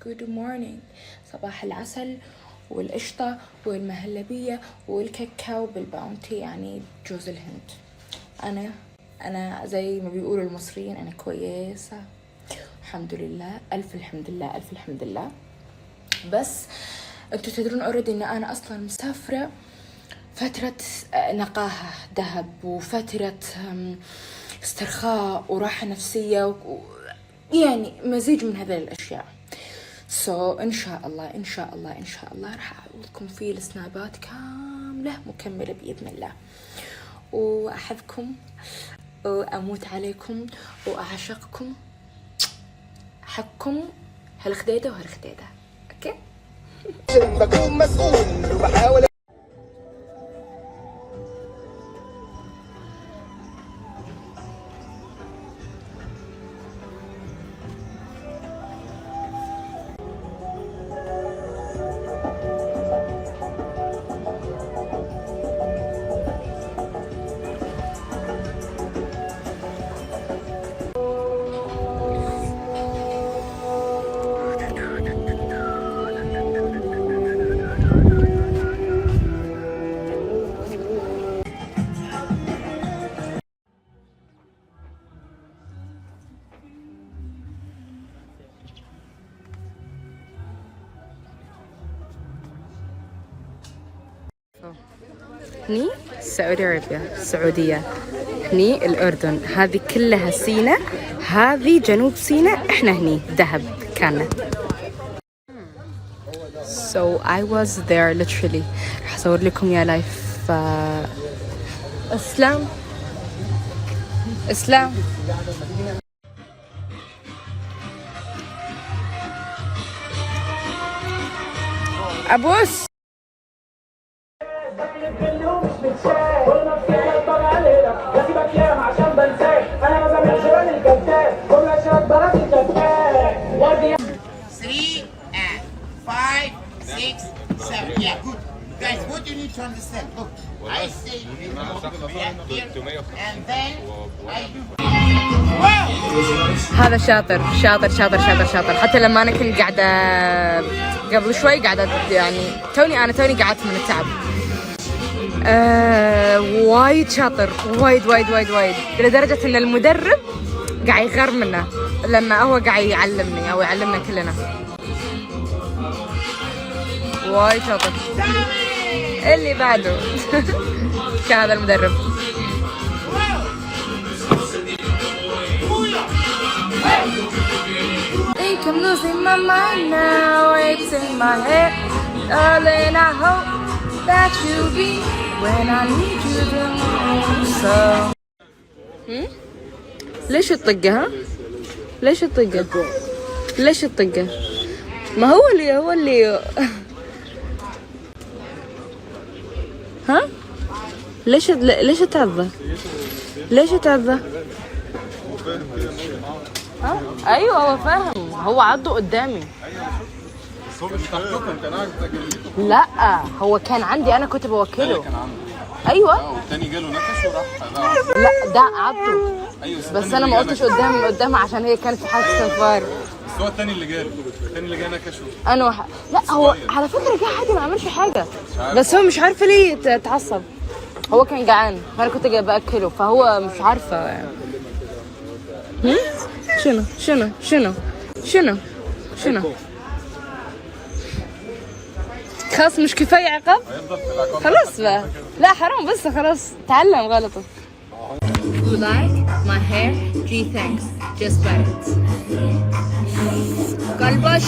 good morning. صباح العسل والقشطة والمهلبية والكاكاو بالباونتي، يعني جوز الهند. أنا زي ما بيقولوا المصريين أنا كويسة الحمد لله، ألف الحمد لله، ألف الحمد لله. بس انتوا تدرون اوريدي ان انا اصلا مسافرة فترة نقاهة دهب، وفترة استرخاء وراحة نفسية يعني مزيج من هذه الاشياء. ان شاء الله ان شاء الله ان شاء الله راح اعوضكم في السنابات كاملة مكملة باذن الله. واحبكم واموت عليكم واعشقكم. حقكم هالخديدة وهالخديدة. اوكي بكون مسؤول وبحاول هني سعودي عربية، السعودية، هني الأردن، هذه كلها سيناء، هذه جنوب سيناء، إحنا هني دهب كانت. So I was there literally. راح أصور لكم يا لايف. إسلام إسلام أبوس. Three and 5, 6, 7. Yeah, good. Guys, what you need to understand? Look, I say here, and then I do. هذا شاطر شاطر شاطر شاطر شاطر. حتى لما أنا كنت قاعدة قبل شوي قاعدة يعني توني قعدت من التعب. وايد شاطر، وايد وايد وايد وايد، لدرجة ان المدرب قاعد يغار منه لما هو قاعد يعلمني او يعلمنا كلنا. وايد شاطر. اللي بعده كان هذا المدرب. Think I'm losing my mind now, it's in my head, darling, I hope that you'll be when I need you the most. ليش الطقة ها؟ ليش الطقة؟ ليش الطقة؟ ما هو اللي ها؟ ليش تعضه؟ ليش تعضه؟ ها؟ ايوه هو فاهم، هو عضه قدامي. لا هو كان عندي، انا كنت بوكله. ايوه والتاني جاله نكش وراح. لا ده عضه. أيوة بس انا ما قلتش قدامها عشان هي كانت في حاله استنفار. بس هو التاني اللي جه نكشه. انا لا هو على فكره جه عادي ما عملش حاجه، بس هو مش عارفه ليه اتعصب. هو كان جعان فانا كنت جاي باكله، فهو مش عارفه يعني. شنو خلاص مش كفايه عقاب؟ خلاص بقى، لا حرام، بس خلاص تعلم غلطه. You like my hair? Gee thanks, just buy it. كلبش